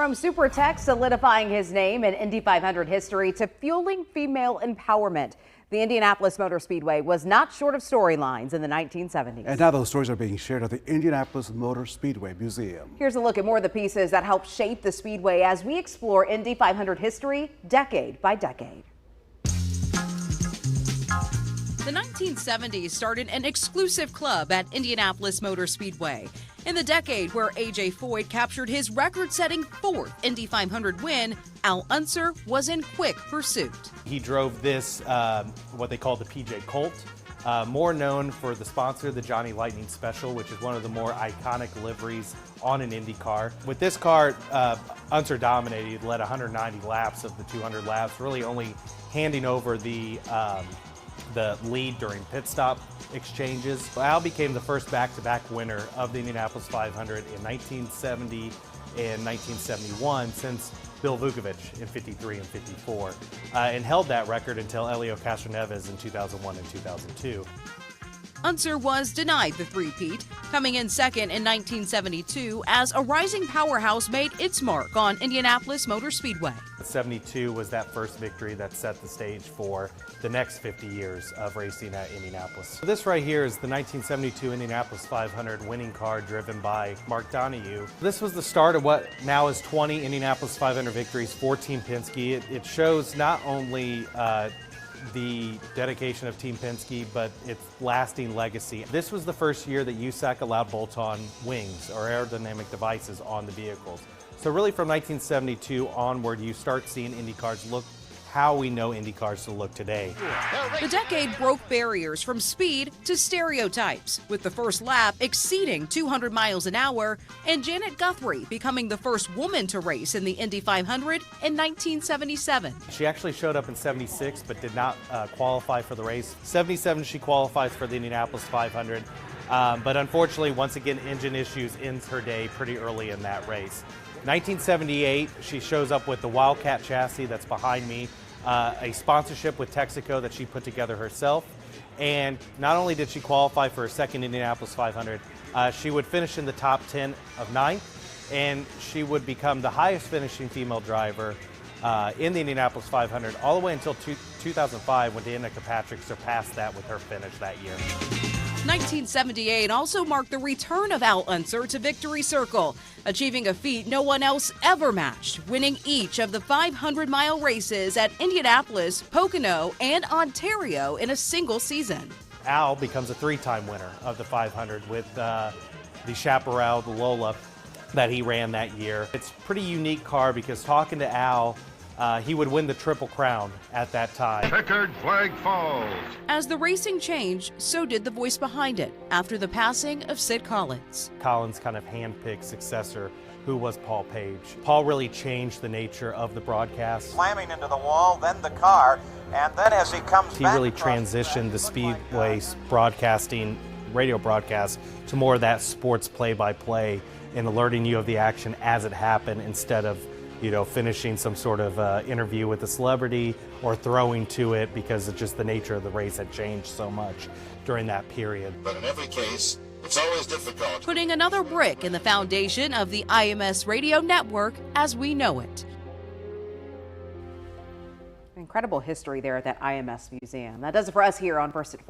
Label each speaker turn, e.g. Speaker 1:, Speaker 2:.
Speaker 1: From super tech solidifying his name in Indy 500 history to fueling female empowerment, the Indianapolis Motor Speedway was not short of storylines in the 1970s.
Speaker 2: And now those stories are being shared at the Indianapolis Motor Speedway Museum.
Speaker 1: Here's a look at more of the pieces that helped shape the Speedway as we explore Indy 500 history decade by decade.
Speaker 3: The 1970s started an exclusive club at Indianapolis Motor Speedway. In the decade where A.J. Foyt captured his record-setting fourth Indy 500 win, Al Unser was in quick pursuit.
Speaker 4: He drove this, what they call the PJ Colt, more known for the sponsor, the Johnny Lightning Special, which is one of the more iconic liveries on an Indy car. With this car, Unser dominated. He led 190 laps of the 200 laps, really only handing over the lead during pit stop exchanges. Al became the first back-to-back winner of the Indianapolis 500 in 1970 and 1971 since Bill Vukovich in 53 and 54, and held that record until Helio Castroneves in 2001 and 2002.
Speaker 3: Unser was denied the three-peat, coming in second in 1972 as a rising powerhouse made its mark on Indianapolis Motor Speedway.
Speaker 4: 72 was that first victory that set the stage for the next 50 years of racing at Indianapolis. This right here is the 1972 Indianapolis 500 winning car driven by Mark Donohue. This was the start of what now is 20 Indianapolis 500 victories for Team Penske. It shows not only the dedication of Team Penske, but its lasting legacy. This was the first year that USAC allowed bolt-on wings or aerodynamic devices on the vehicles. So really from 1972 onward, you start seeing Indy cars look how we know Indy cars to look today.
Speaker 3: The decade broke barriers from speed to stereotypes, with the first lap exceeding 200 miles an hour and Janet Guthrie becoming the first woman to race in the Indy 500 in 1977.
Speaker 4: She actually showed up in 76 but did not qualify for the race. 77 she qualifies for the Indianapolis 500, but unfortunately once again engine issues ends her day pretty early in that race. 1978 she shows up with the Wildcat chassis that's behind me, a sponsorship with Texaco that she put together herself, and not only did she qualify for her second Indianapolis 500, she would finish in the top 10 of 9th, and she would become the highest finishing female driver in the Indianapolis 500 all the way until 2005 when Danica Patrick surpassed that with her finish that year.
Speaker 3: 1978 also marked the return of Al Unser to Victory Circle, achieving a feat no one else ever matched, winning each of the 500-mile races at Indianapolis, Pocono, and Ontario in a single season.
Speaker 4: Al becomes a three-time winner of the 500 with the Chaparral, the Lola, that he ran that year. It's a pretty unique car because talking to Al, he would win the Triple Crown at that time.
Speaker 5: Checkered flag falls.
Speaker 3: As the racing changed, so did the voice behind it after the passing of Sid Collins.
Speaker 4: Collins' kind of handpicked successor, who was Paul Page. Paul really changed the nature of the broadcast.
Speaker 6: Slamming into the wall, then the car, and then as he comes
Speaker 4: he
Speaker 6: back,
Speaker 4: really transitioned the Speedway broadcasting, radio broadcast, to more of that sports play-by-play and alerting you of the action as it happened instead of finishing some sort of interview with a celebrity or throwing to it, because it's just the nature of the race had changed so much during that period.
Speaker 5: But in every case, it's always difficult.
Speaker 3: Putting another brick in the foundation of the IMS radio network as we know it.
Speaker 1: Incredible history there at that IMS museum. That does it for us here on First at 4.